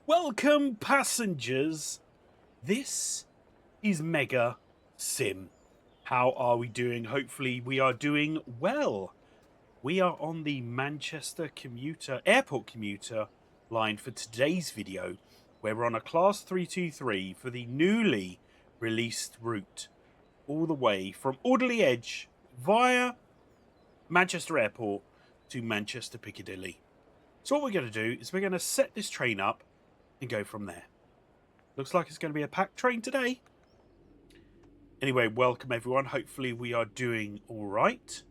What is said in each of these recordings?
Welcome, passengers. This is MegaSim. How are we doing? Hopefully, we are doing well. We are on the Manchester Airport Commuter line for today's video, where we're on a Class 323 for the newly released route, all the way from Alderley Edge via Manchester Airport to Manchester Piccadilly. So what we're going to do is we're going to set this train up and go from there. Looks like it's going to be a packed train today. Anyway, welcome everyone. Hopefully we are doing all right.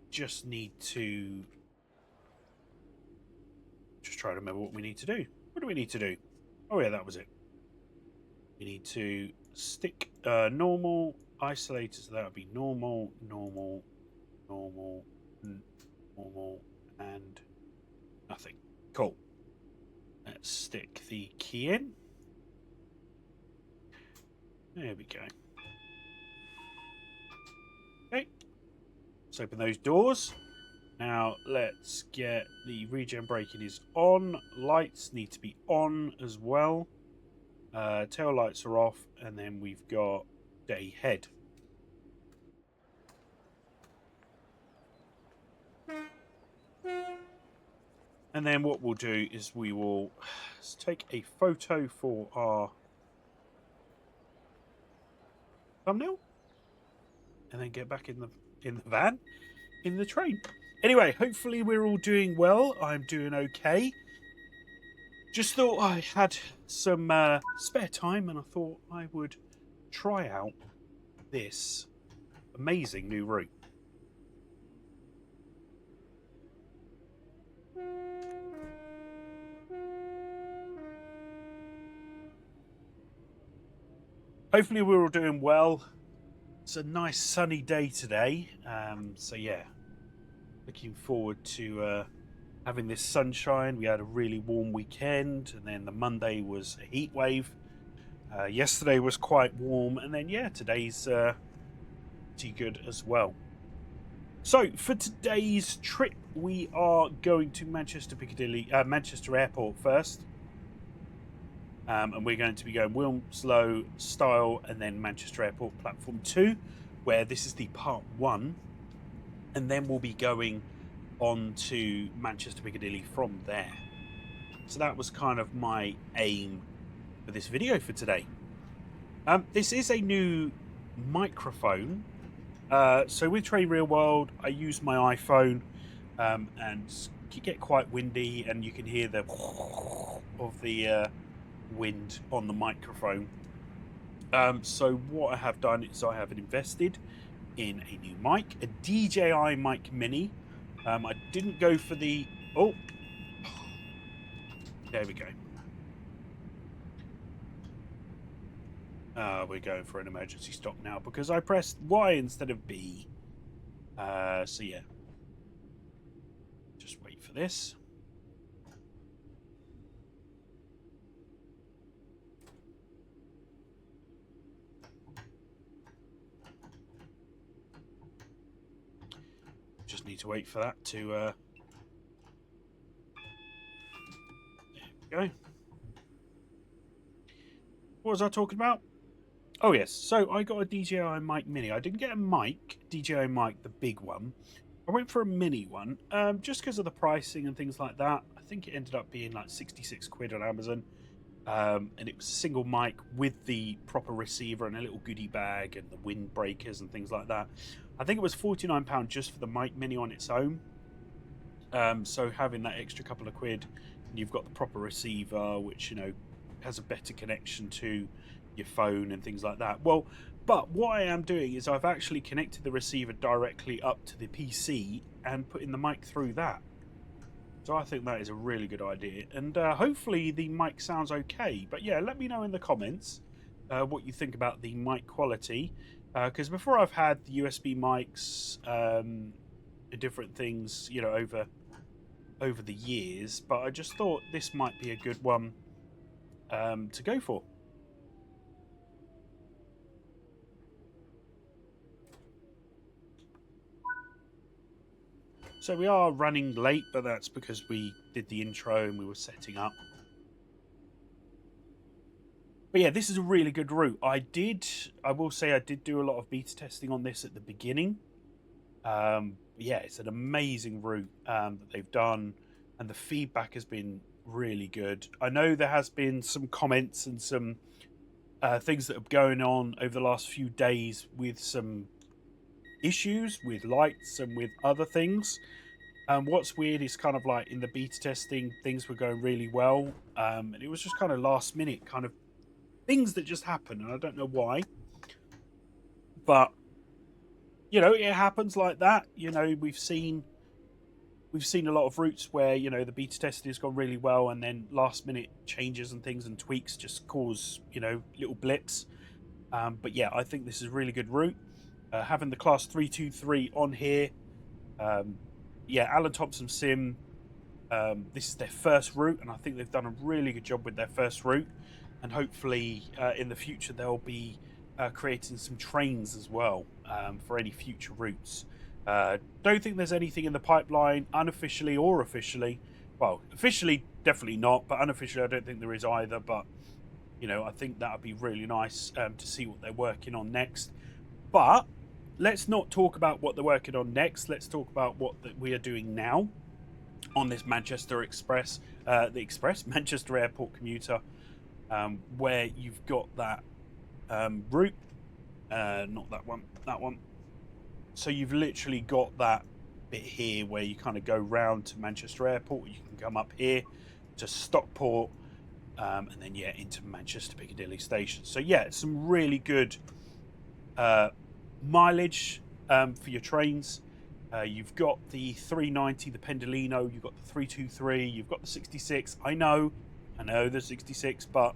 Just need to try to remember what we need to do. What do we need to do? Oh yeah, that was it. We need to stick normal isolator, so that would be normal, normal, normal, normal, and nothing. Cool. Let's stick the key in. There we go. Okay. Let's open those doors. Now let's get the regen braking is on. Lights need to be on as well. Tail lights are off, and then we've got day head. And then what we'll do is we will take a photo for our thumbnail, and then get back in the van, in the train. Anyway, hopefully we're all doing well. I'm doing okay. Just thought I had some spare time, and I thought I would try out this amazing new route. Hopefully we're all doing well. It's a nice sunny day today, so yeah, looking forward to having this sunshine. We had a really warm weekend, and then the Monday was a heat wave. Yesterday was quite warm, and then yeah, today's pretty good as well. So for today's trip, we are going to Manchester Airport first. And we're going to be going Wilmslow, Style, and then Manchester Airport Platform 2, where this is the part 1. And then we'll be going on to Manchester Piccadilly from there. So that was kind of my aim for this video for today. This is a new microphone. So with Train Real World, I use my iPhone, and you get quite windy, and you can hear the of the wind on the microphone. So what I have done is I have invested in a new mic, a DJI mic mini. I didn't go for the there we go. We're going for an emergency stop now because I pressed Y instead of B. So yeah, just wait for this. Just need to wait for that to there we go. What was I talking about? Oh yes, so I got a DJI mic mini. I didn't get a mic, DJI mic, the big one. I went for a mini one, just because of the pricing and things like that. I think it ended up being like 66 quid on Amazon. And it was a single mic with the proper receiver and a little goodie bag and the wind breakers and things like that. I think it was £49 just for the mic mini on its own. So having that extra couple of quid, and you've got the proper receiver, which, you know, has a better connection to your phone and things like that. Well, but what I am doing is I've actually connected the receiver directly up to the PC and putting the mic through that. So I think that is a really good idea, and hopefully the mic sounds okay. But yeah, let me know in the comments what you think about the mic quality, because before I've had the USB mics, different things, you know, over the years, but I just thought this might be a good one to go for. So we are running late, but that's because we did the intro and we were setting up. But yeah, this is a really good route. I will say I did do a lot of beta testing on this at the beginning. Yeah, it's an amazing route that they've done, and the feedback has been really good. I know there has been some comments and some things that are going on over the last few days with some issues with lights and with other things. What's weird is kind of like in the beta testing, things were going really well, and it was just kind of last minute kind of things that just happen, and I don't know why, but it happens like that. We've seen a lot of routes where the beta testing has gone really well, and then last minute changes and things and tweaks just cause little blips. But yeah, I think this is a really good route. Having the class 323 on here, yeah, Alan Thompson Sim. This is their first route, and I think they've done a really good job with their first route. And hopefully, in the future, they'll be creating some trains as well for any future routes. Don't think there's anything in the pipeline, unofficially or officially. Well, officially, definitely not, but unofficially, I don't think there is either. But I think that would be really nice to see what they're working on next. But let's not talk about what they're working on next. Let's talk about what we are doing now on this Manchester Express, Manchester Airport Commuter, where you've got that route, not that one, that one. So you've literally got that bit here where you kind of go round to Manchester Airport. You can come up here to Stockport, and then into Manchester Piccadilly station. So yeah, it's some really good mileage for your trains. You've got the 390, the Pendolino, you've got the 323, you've got the 66. I know the 66, but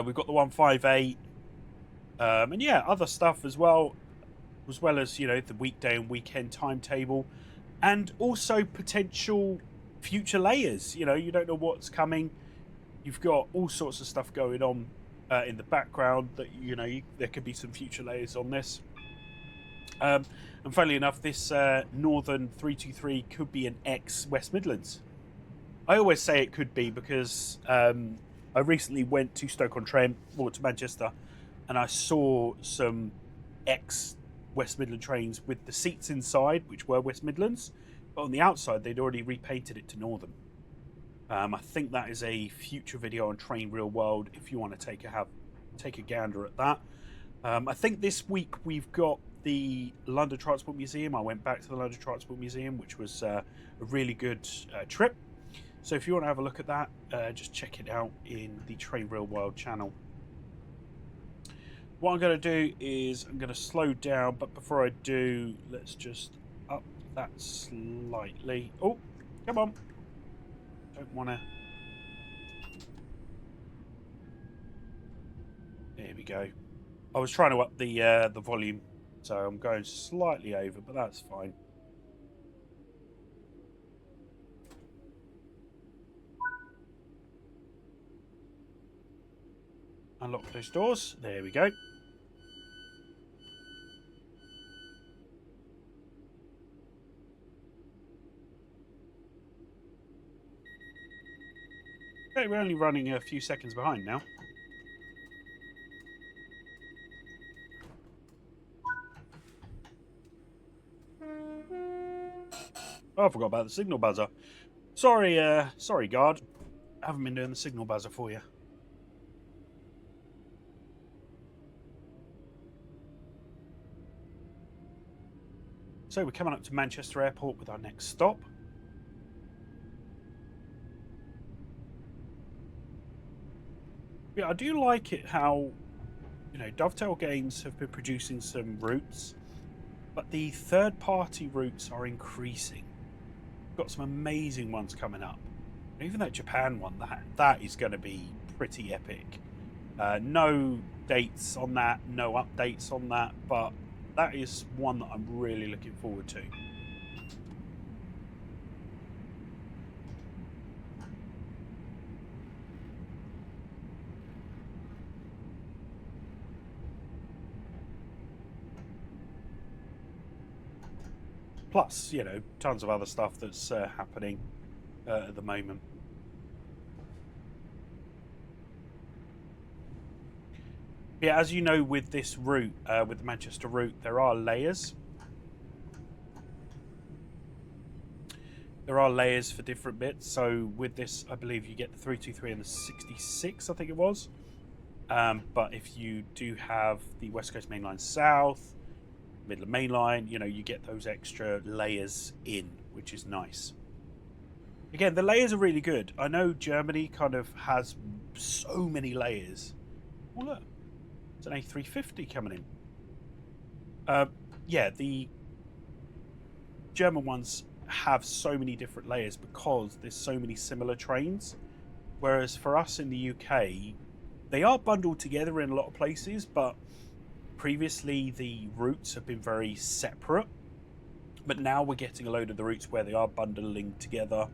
we've got the 158, and yeah, other stuff as well as the weekday and weekend timetable, and also potential future layers. You don't know what's coming. You've got all sorts of stuff going on in the background that there could be some future layers on this. And funnily enough, this Northern 323 could be an ex-West Midlands. I always say it could be because I recently went to Stoke-on-Trent, or to Manchester, and I saw some ex-West Midland trains with the seats inside, which were West Midlands, but on the outside, they'd already repainted it to Northern. I think that is a future video on Train Real World if you want to take a gander at that. I think this week we've got the London Transport Museum. I went back to the London Transport Museum, which was a really good trip. So if you want to have a look at that, just check it out in the Train Real World channel. What I'm going to do is I'm going to slow down, but before I do, let's just up that slightly. Oh, come on. Don't want to. There we go. I was trying to up the volume, so I'm going slightly over, but that's fine. Unlock those doors. There we go. Okay, we're only running a few seconds behind now. Oh, I forgot about the signal buzzer. Sorry, guard. I haven't been doing the signal buzzer for you. So we're coming up to Manchester Airport with our next stop. Yeah, I do like it how, Dovetail Games have been producing some routes, but the third-party routes are increasing. We've got some amazing ones coming up. And even that Japan one, that is going to be pretty epic. No dates on that, no updates on that, but that is one that I'm really looking forward to. Plus, you know, tons of other stuff that's happening at the moment. Yeah, as you know, with this route, with the Manchester route, there are layers. There are layers for different bits. So with this, I believe you get the 323 and the 66, I think it was. But if you do have the West Coast Main Line South, Midland Main Line, you know, you get those extra layers in, which is nice. Again, the layers are really good. I know Germany kind of has so many layers. Oh, look. It's an A350 coming in. Yeah, the German ones have so many different layers because there's so many similar trains. Whereas for us in the UK, they are bundled together in a lot of places, but previously the routes have been very separate. But now we're getting a load of the routes where they are bundling together.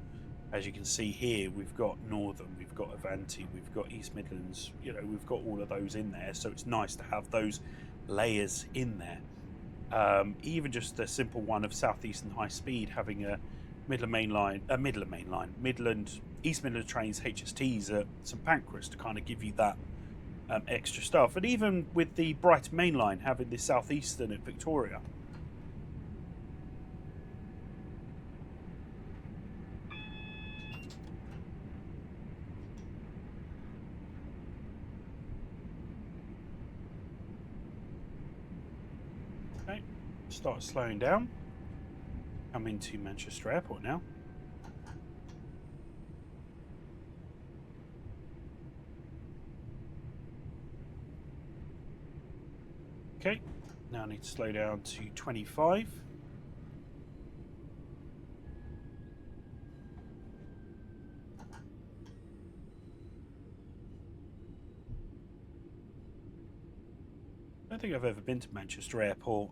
As you can see here, we've got Northern, we've got Avanti, we've got East Midlands, you know, we've got all of those in there. So it's nice to have those layers in there. Even just the simple one of Southeastern High Speed having a East Midland trains, HSTs at St Pancras to kind of give you that extra stuff. And even with the Brighton Main Line having the Southeastern at Victoria. Okay, start slowing down. I'm into Manchester Airport now. Okay, now I need to slow down to 25. I don't think I've ever been to Manchester Airport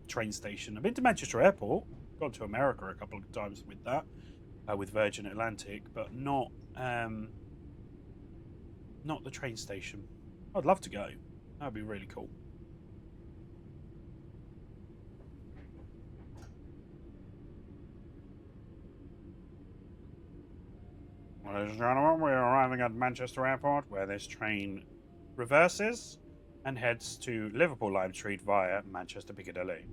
train station. I've been to Manchester Airport, gone to America a couple of times with that, with Virgin Atlantic, but not the train station. I'd love to go. That'd be really cool. Ladies and gentlemen, we are arriving at Manchester Airport, where this train reverses and heads to Liverpool Lime Street via Manchester Piccadilly.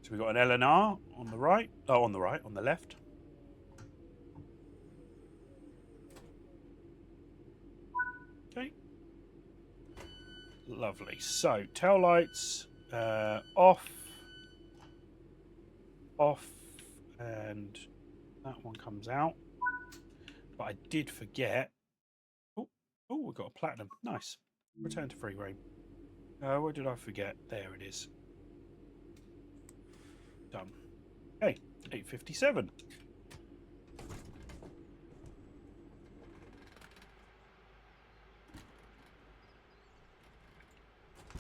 So we've got an L&R on the right. Oh, on the left. Okay. Lovely. So, tail lights off, and that one comes out. But I did forget. Oh, we've got a platinum. Nice. Return to free roam. What did I forget? There it is. Done. Hey, 8:57.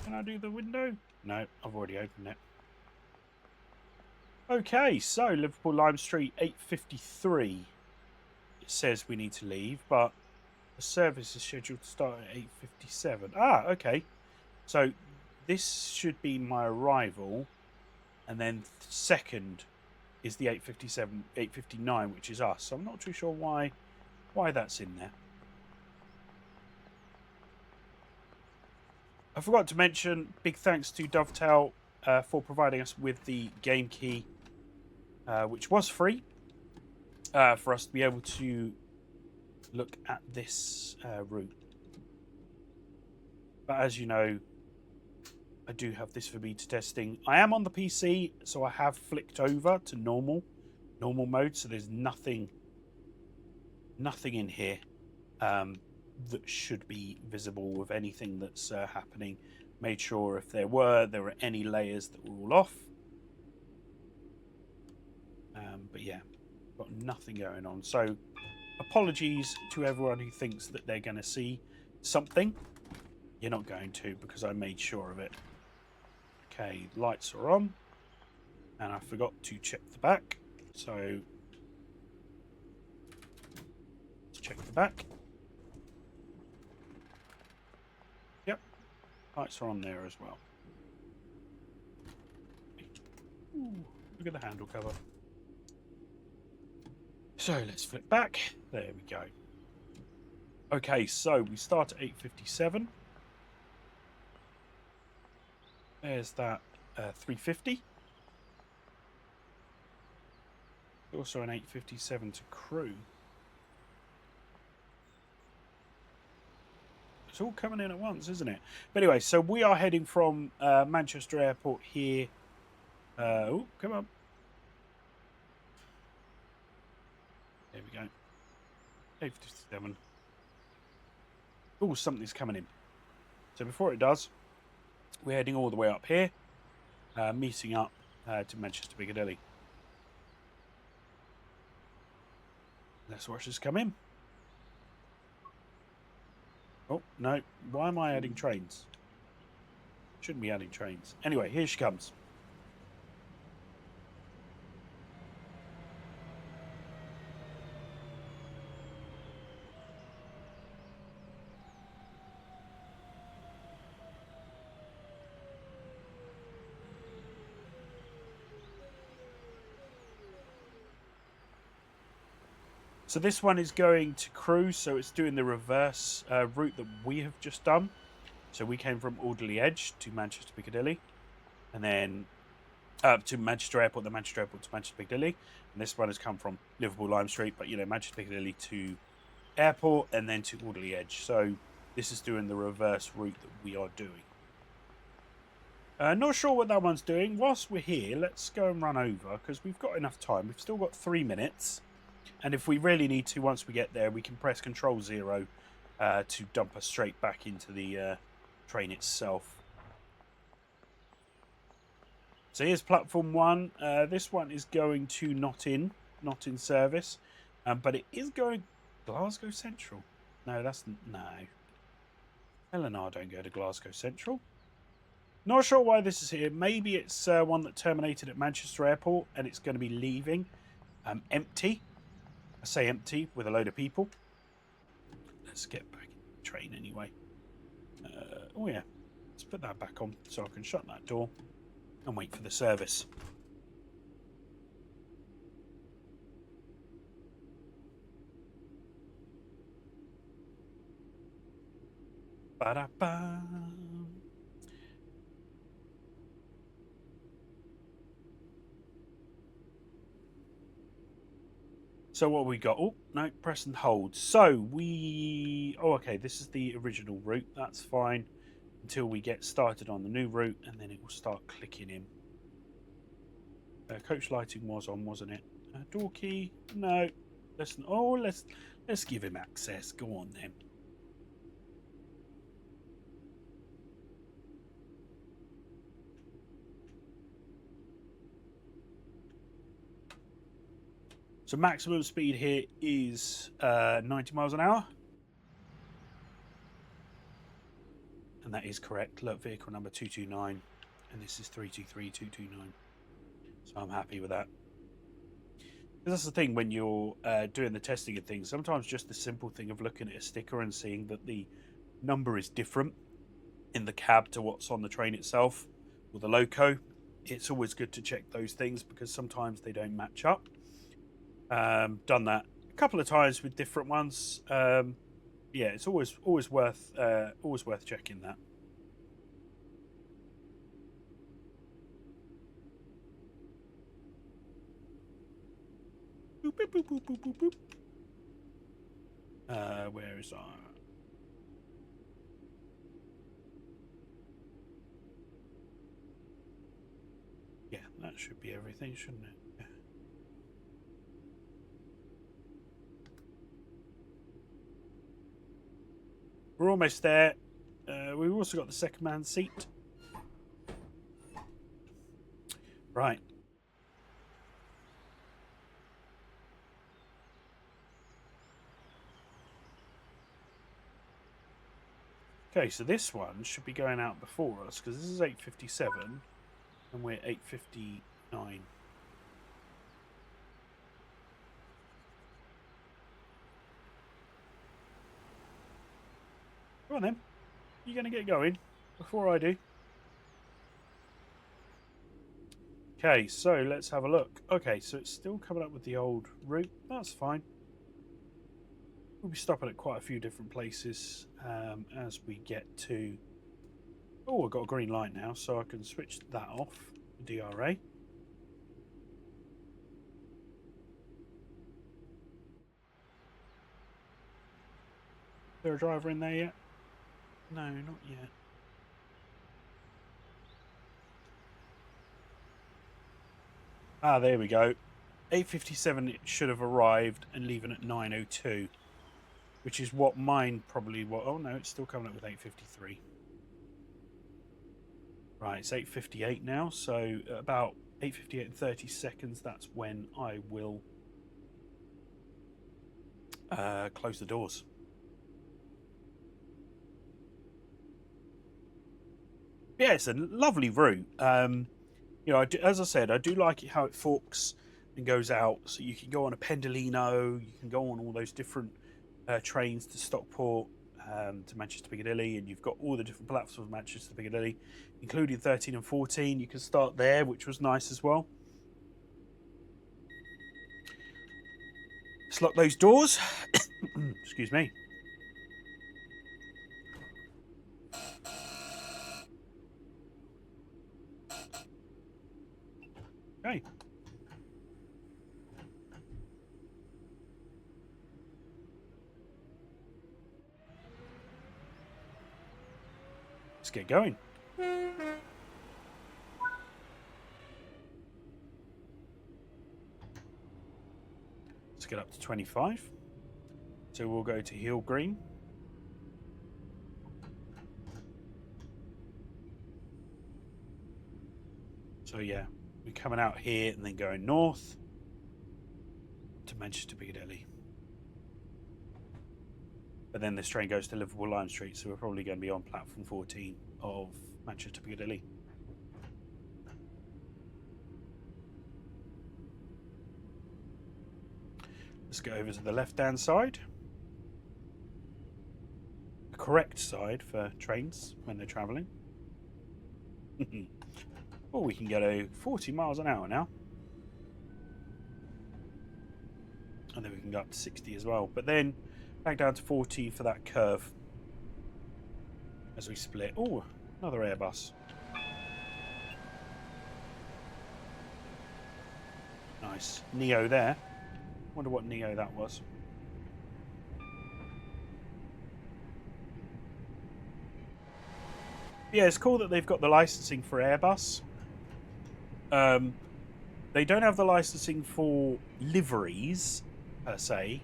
Can I do the window? No, I've already opened it. Okay, so Liverpool Lime Street, 8:53. It says we need to leave, but the service is scheduled to start at 8:57. Ah, okay. So this should be my arrival, and then second is the 8:57, 8:59, which is us. So I'm not too sure why that's in there. I forgot to mention, big thanks to Dovetail for providing us with the game key, which was free, for us to be able to look at this route. But as you know, I do have this for beta testing. I am on the PC, so I have flicked over to normal mode. So there's nothing in here that should be visible of anything that's happening. Made sure if there were any layers that were all off. But yeah, got nothing going on. So apologies to everyone who thinks that they're going to see something. You're not going to, because I made sure of it. Okay, lights are on. And I forgot to check the back. So let's check the back. Yep, lights are on there as well. Look at the handle cover. So let's flip back. There we go. Okay, so we start at 8:57. There's that 350. Also an 8:57 to crew. It's all coming in at once, isn't it? But anyway, so we are heading from Manchester Airport here. Oh, come on. There we go. 8:57. Oh, something's coming in. So before it does, we're heading all the way up here, meeting up to Manchester Piccadilly. Let's watch this come in. Oh, no. Why am I adding trains? Shouldn't be adding trains. Anyway, here she comes. So this one is going to Crewe, so it's doing the reverse route that we have just done. So we came from Alderley Edge to Manchester Piccadilly, and then to Manchester Airport, then Manchester Airport to Manchester Piccadilly. And this one has come from Liverpool Lime Street, but Manchester Piccadilly to Airport, and then to Alderley Edge. So this is doing the reverse route that we are doing. Not sure what that one's doing. Whilst we're here, let's go and run over, because we've got enough time. We've still got 3 minutes. And if we really need to, once we get there, we can press Control 0 to dump us straight back into the train itself. So here's platform 1. This one is going to not in service, but it is going Glasgow Central. No, that's no. Eleanor don't go to Glasgow Central. Not sure why this is here. Maybe it's one that terminated at Manchester Airport and it's going to be leaving empty. I say empty with a load of people. Let's get back in the train anyway. Oh yeah, let's put that back on so I can shut that door and wait for the service. Ba-da-ba. So what we got? Oh, no, press and hold. So we... Oh, okay, this is the original route. That's fine until we get started on the new route, and then it will start clicking in. Coach lighting was on, wasn't it? Door key? No. Listen. Oh, let's give him access. Go on then. So maximum speed here is 90 miles an hour. And that is correct. Look, vehicle number 229. And this is 323229. So I'm happy with that. That's the thing when you're doing the testing of things. Sometimes just the simple thing of looking at a sticker and seeing that the number is different in the cab to what's on the train itself or the loco. It's always good to check those things because sometimes they don't match up. Done that a couple of times with different ones. Yeah, it's always worth checking that. Boop, boop, boop, boop, boop, boop. Where is our... Yeah, that should be everything, shouldn't it? Yeah. We're almost there. We've also got the second man seat. Right. Okay, so this one should be going out before us because this is 8:57 and we're 8:59. Come on then. You're going to get going before I do. Okay, so let's have a look. Okay, so it's still coming up with the old route. That's fine. We'll be stopping at quite a few different places as we get to... Oh, I've got a green light now, so I can switch that off, the DRA. Is there a driver in there yet? No, not yet. Ah, there we go. 8:57 it should have arrived and leaving at 9:02, which is what mine probably was. Oh no, it's still coming up with 8:53. Right, it's 8:58 now, so about 8:58 and 30 seconds, that's when I will close the doors. Yeah, it's a lovely route. You know, as I said, I do like it how it forks and goes out. So you can go on a Pendolino, you can go on all those different trains to Stockport, to Manchester Piccadilly, and you've got all the different platforms of Manchester Piccadilly, including 13 and 14. You can start there, which was nice as well. Let's lock those doors. Excuse me. Okay. Let's get going. Let's get up to 25. So we'll go to Hill Green. So yeah, we're coming out here and then going north to Manchester Piccadilly. But then this train goes to Liverpool Lime Street, so we're probably going to be on platform 14 of Manchester Piccadilly. Let's go over to the left-hand side. The correct side for trains when they're travelling. Oh, we can go 40 miles an hour now. And then we can go up to 60 as well. But then back down to 40 for that curve as we split. Oh, another Airbus. Nice. Neo there. Wonder what Neo that was. Yeah, it's cool that they've got the licensing for Airbus. They don't have the licensing for liveries per se,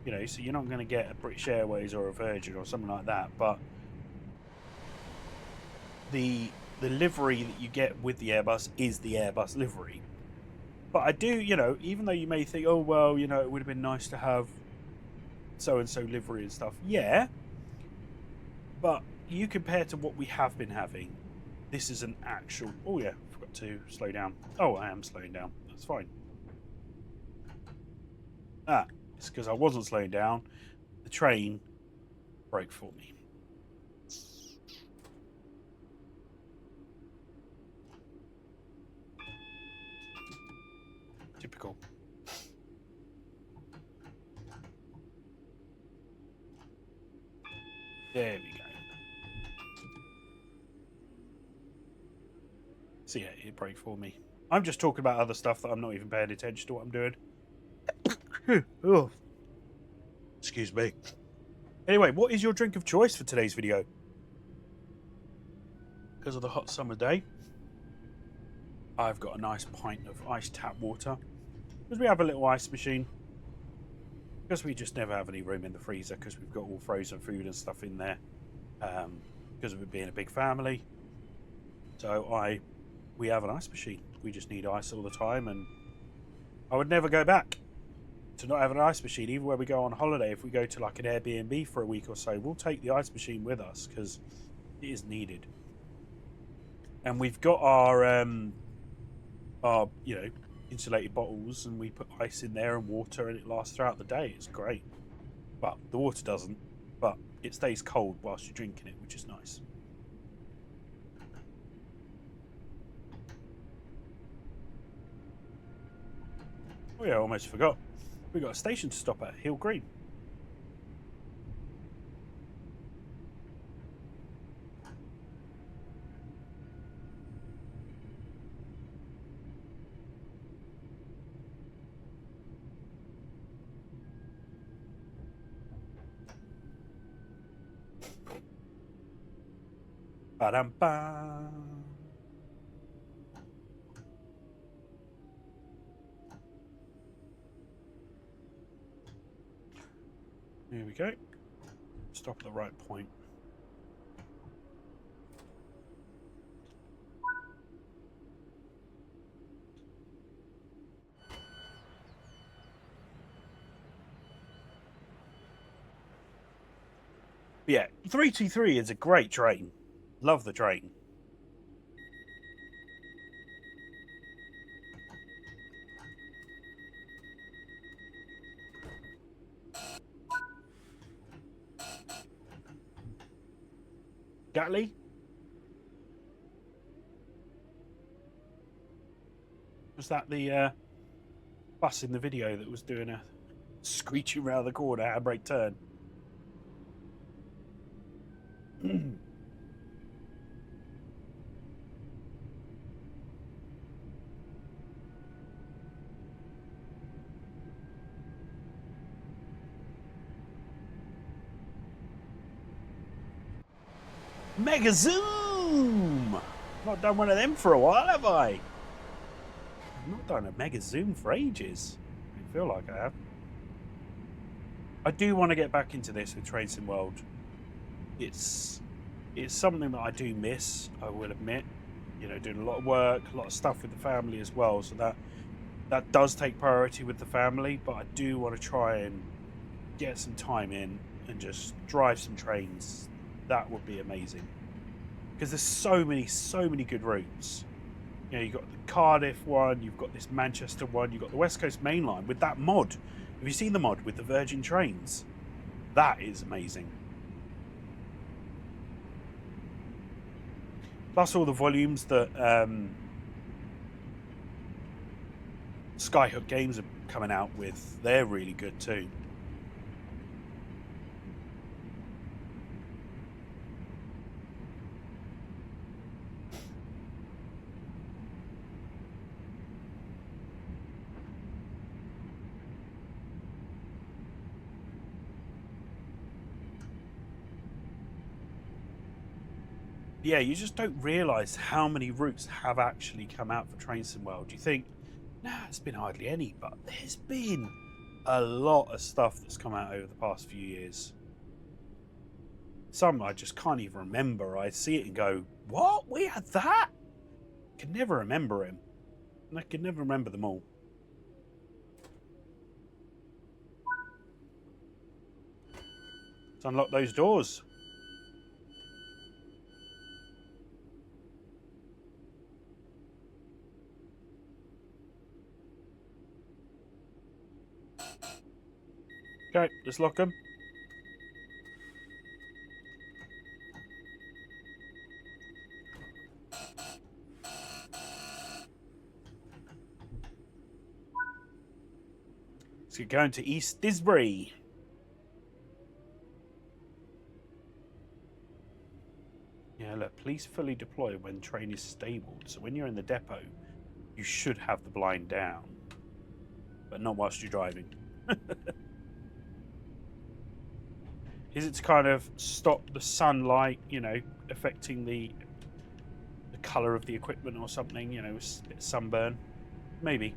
you know, so you're not going to get a British Airways or a Virgin or something like that, but the livery that you get with the Airbus is the Airbus livery. But I do, you know, even though you may think, oh well, you know, it would have been nice to have so and so livery and stuff, yeah, but you compare to what we have been having, this is an actual... Oh yeah, forgot to slow down. Oh, I am slowing down. That's fine. Ah, it's because I wasn't slowing down. The train broke for me. Typical. There we go. So yeah, it broke for me. I'm just talking about other stuff that I'm not even paying attention to what I'm doing. Oh. Excuse me. Anyway, what is your drink of choice for today's video? Because of the hot summer day, I've got a nice pint of iced tap water. Because we have a little ice machine. Because we just never have any room in the freezer because we've got all frozen food and stuff in there. Because of it being a big family. So we have an ice machine. We just need ice all the time, and I would never go back to not have an ice machine. Even when we go on holiday, if we go to like an Airbnb for a week or so, we'll take the ice machine with us because it is needed. And we've got our you know, insulated bottles, and we put ice in there and water, and it lasts throughout the day. It's great. Well, the water doesn't, but it stays cold whilst you're drinking it, which is nice. Oh yeah, I almost forgot. We got a station to stop at, Hill Green. Ba-dum-bum. Here we go. Stop at the right point. Yeah, 323 is a great train. Love the train. Gatley? Was that the bus in the video that was doing a screeching around the corner, handbrake turn? MegaSim! Not done one of them for a while, have I? I've not done a MegaSim for ages. I feel like I have. I do want to get back into this with Train Sim World. It's something that I do miss, I will admit. You know, doing a lot of work, a lot of stuff with the family as well. So that does take priority with the family. But I do want to try and get some time in and just drive some trains. That would be amazing. Because there's so many good routes. You know, you've got the Cardiff one, you've got this Manchester one, you've got the West Coast Main Line with that mod. Have you seen the mod with the Virgin trains? That is amazing. Plus all the volumes that Skyhook Games are coming out with. They're really good too. Yeah, you just don't realise how many routes have actually come out for Train Sim World. You think, nah, it's been hardly any, but there's been a lot of stuff that's come out over the past few years. Some I just can't even remember. I see it and go, what? We had that? I can never remember him. And I can never remember them all. Let's unlock those doors. Okay, let's lock them. Let's get going to East Disbury. Yeah, look, please fully deploy when train is stabled. So when you're in the depot, you should have the blind down. But not whilst you're driving. Is it to kind of stop the sunlight, you know, affecting the colour of the equipment or something, you know, a bit of sunburn? Maybe.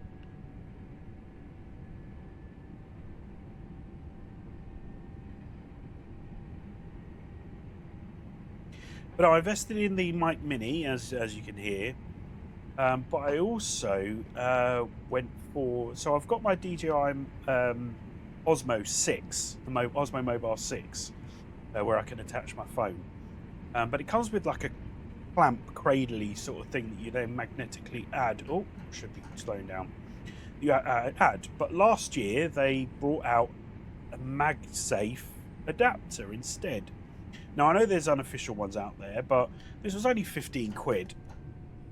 But I invested in the Mic Mini, as you can hear. But I also went for... So I've got my DJI Osmo 6, the Osmo Mobile 6, where I can attach my phone. But it comes with like a clamp, cradle-y sort of thing that you then magnetically add. Oh, should be slowing down. You add. But last year they brought out a MagSafe adapter instead. Now I know there's unofficial ones out there, but this was only 15 quid.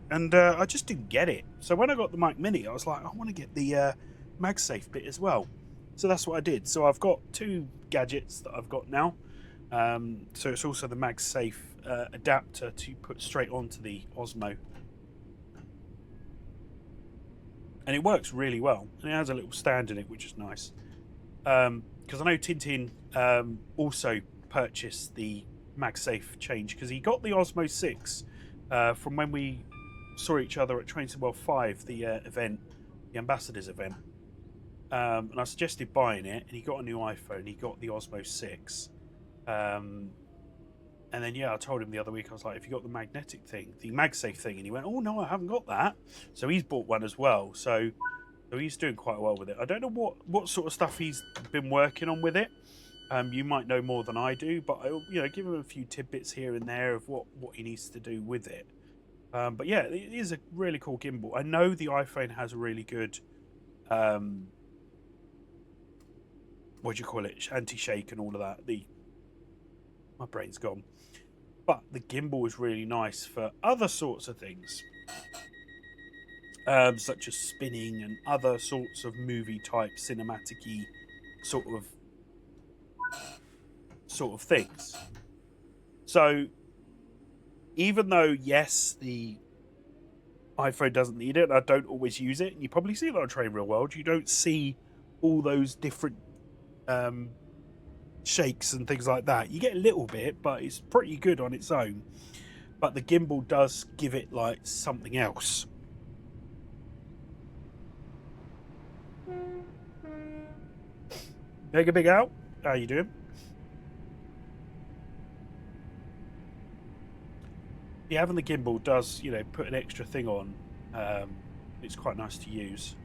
And I just didn't get it. So when I got the Mic Mini, I was like, I want to get the MagSafe bit as well. So that's what I did. So I've got two gadgets that I've got now. So it's also the MagSafe adapter to put straight onto the Osmo. And it works really well. And it has a little stand in it, which is nice. Because I know Tintin also purchased the MagSafe change because he got the Osmo 6 from when we saw each other at Train to World 5, the event, the Ambassadors event. And I suggested buying it, and he got a new iPhone. He got the Osmo 6. And then, yeah, I told him the other week, I was like, have you got the magnetic thing, the MagSafe thing? And he went, oh, no, I haven't got that. So he's bought one as well. So he's doing quite well with it. I don't know what sort of stuff he's been working on with it. You might know more than I do, but I'll give him a few tidbits here and there of what he needs to do with it. But yeah, it is a really cool gimbal. I know the iPhone has a really good what do you call it, anti-shake and all of that. My brain's gone. But the gimbal is really nice for other sorts of things, such as spinning and other sorts of movie type cinematic-y sort of things. So even though, yes, the iPhone doesn't need it, I don't always use it, and you probably see that on Train Real World, you don't see all those different shakes and things like that. You get a little bit, but it's pretty good on its own. But the gimbal does give it like something else. Mega Big Out, how you doing? Yeah, having the gimbal does, put an extra thing on. It's quite nice to use.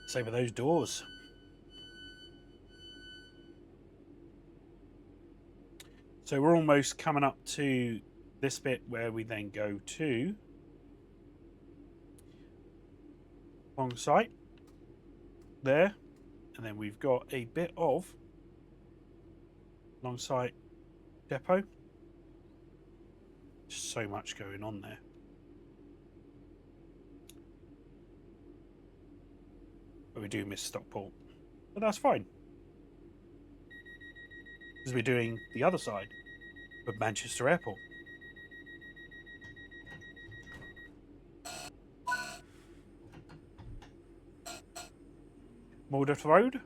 Same with those doors. So we're almost coming up to this bit where we then go to long sight there, and then we've got a bit of long sight depot. Just so much going on there. But we do miss Stockport, but that's fine because we're doing the other side of Manchester Airport. Mordeth Road.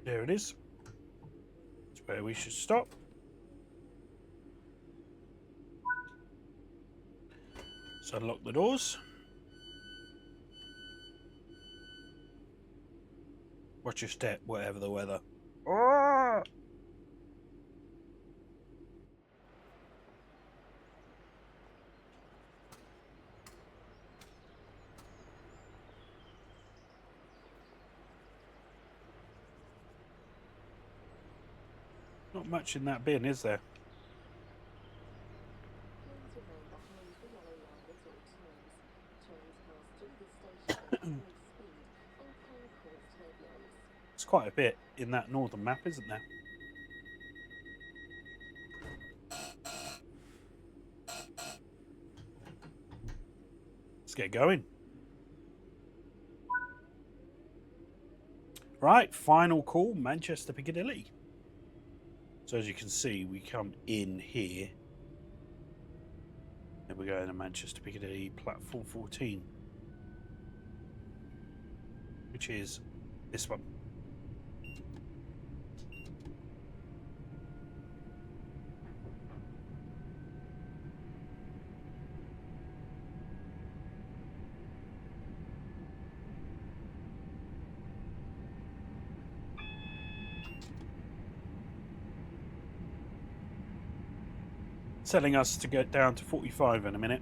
There it is. That's where we should stop. So unlock the doors. Watch your step, whatever the weather. Oh! Not much in that bin, is there? It's quite a bit in that northern map, isn't there? Let's get going. Right, final call, Manchester Piccadilly. So as you can see, we come in here. And we're going to Manchester Piccadilly, platform 14. Which is this one. Telling us to get down to 45 in a minute.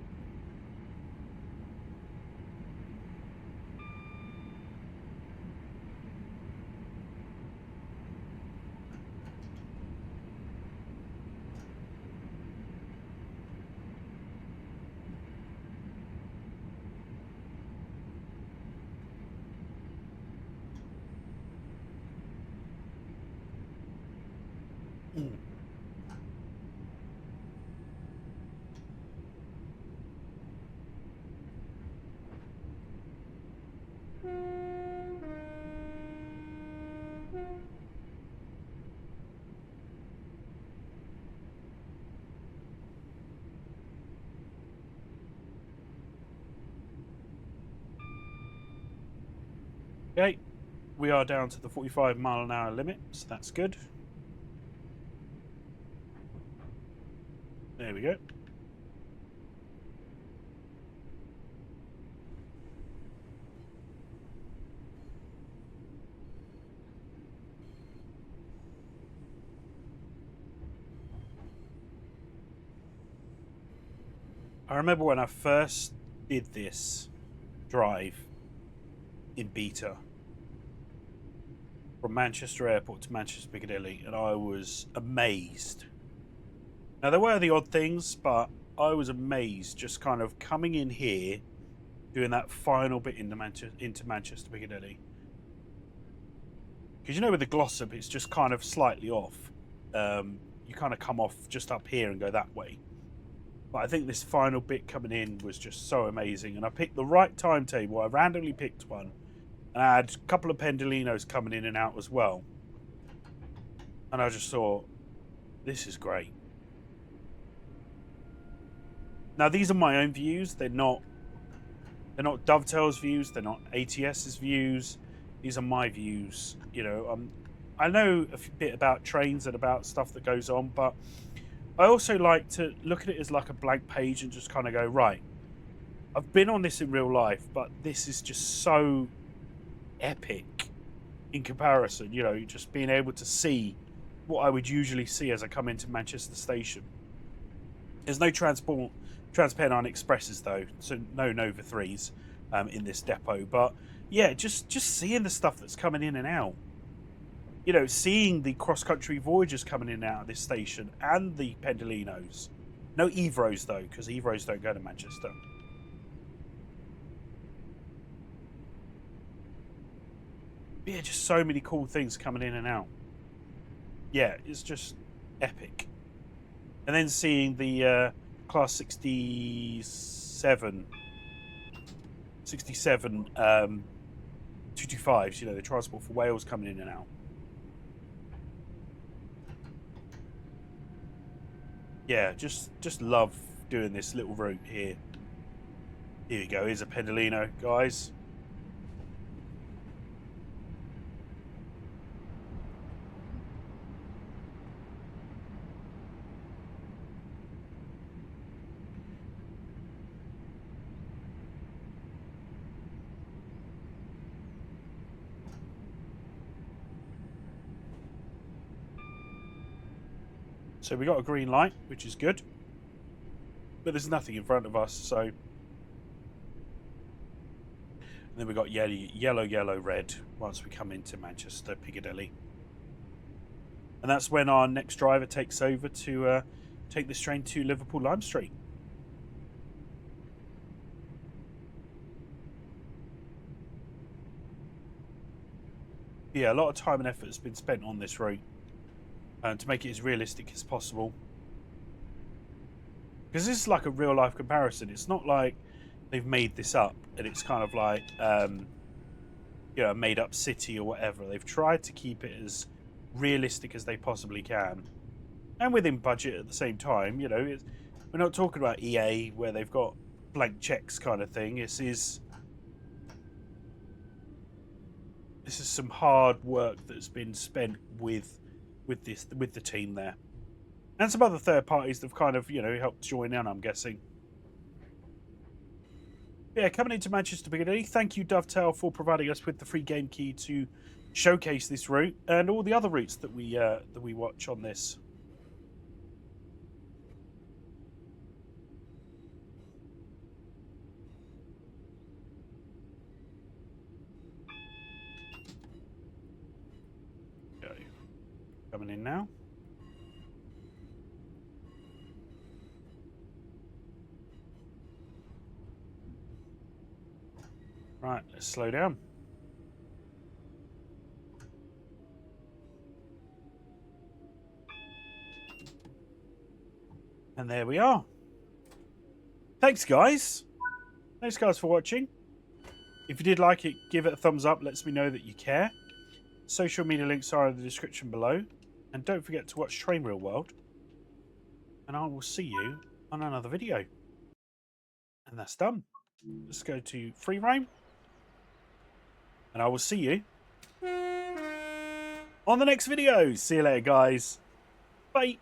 Okay, we are down to the 45-mile-an-hour limit, so that's good. There we go. I remember when I first did this drive in beta from Manchester Airport to Manchester Piccadilly, and I was amazed. Now, there were the odd things, but I was amazed just kind of coming in here, doing that final bit into Manchester Piccadilly. Because you know with the Glossop, it's just kind of slightly off. You kind of come off just up here and go that way. But I think this final bit coming in was just so amazing. And I picked the right timetable. I randomly picked one. And I had a couple of pendolinos coming in and out as well. And I just thought, this is great. Now, these are my own views. They're not Dovetail's views. They're not ATS's views. These are my views. You know, I know a bit about trains and about stuff that goes on, but I also like to look at it as like a blank page and just kind of go, right, I've been on this in real life, but this is just so epic in comparison. You know, just being able to see what I would usually see as I come into Manchester Station. There's no Transpennine Expresses though, so no Nova 3s in this depot. But yeah, just seeing the stuff that's coming in and out. You know, seeing the cross-country Voyagers coming in and out of this station and the Pendolinos. No Evros though, because Evros don't go to Manchester. But yeah, just so many cool things coming in and out. Yeah, it's just epic. And then seeing the Class 67 225s, you know, the Transport for Wales coming in and out. Yeah, just love doing this little route here. Here we go. Here's a Pendolino, guys. So we got a green light, which is good. But there's nothing in front of us, so... And then we got yellow, red once we come into Manchester Piccadilly. And that's when our next driver takes over to take this train to Liverpool Lime Street. Yeah, a lot of time and effort has been spent on this route to make it as realistic as possible. Because this is like a real life comparison. It's not like they've made this up and it's kind of like you know, a made up city or whatever. They've tried to keep it as realistic as they possibly can, and within budget at the same time. You know, we're not talking about EA where they've got blank checks kind of thing. This is some hard work that's been spent with the team there, and some other third parties that have kind of, you know, helped join in, I'm guessing. Yeah, coming into Manchester Piccadilly, thank you Dovetail for providing us with the free game key to showcase this route and all the other routes that we watch on this. Okay, coming in now. Right, let's slow down. And there we are. Thanks, guys. Thanks, guys, for watching. If you did like it, give it a thumbs up. Lets me know that you care. Social media links are in the description below. And don't forget to watch Train Real World. And I will see you on another video. And that's done. Let's go to free roam. And I will see you on the next video. See you later, guys. Bye.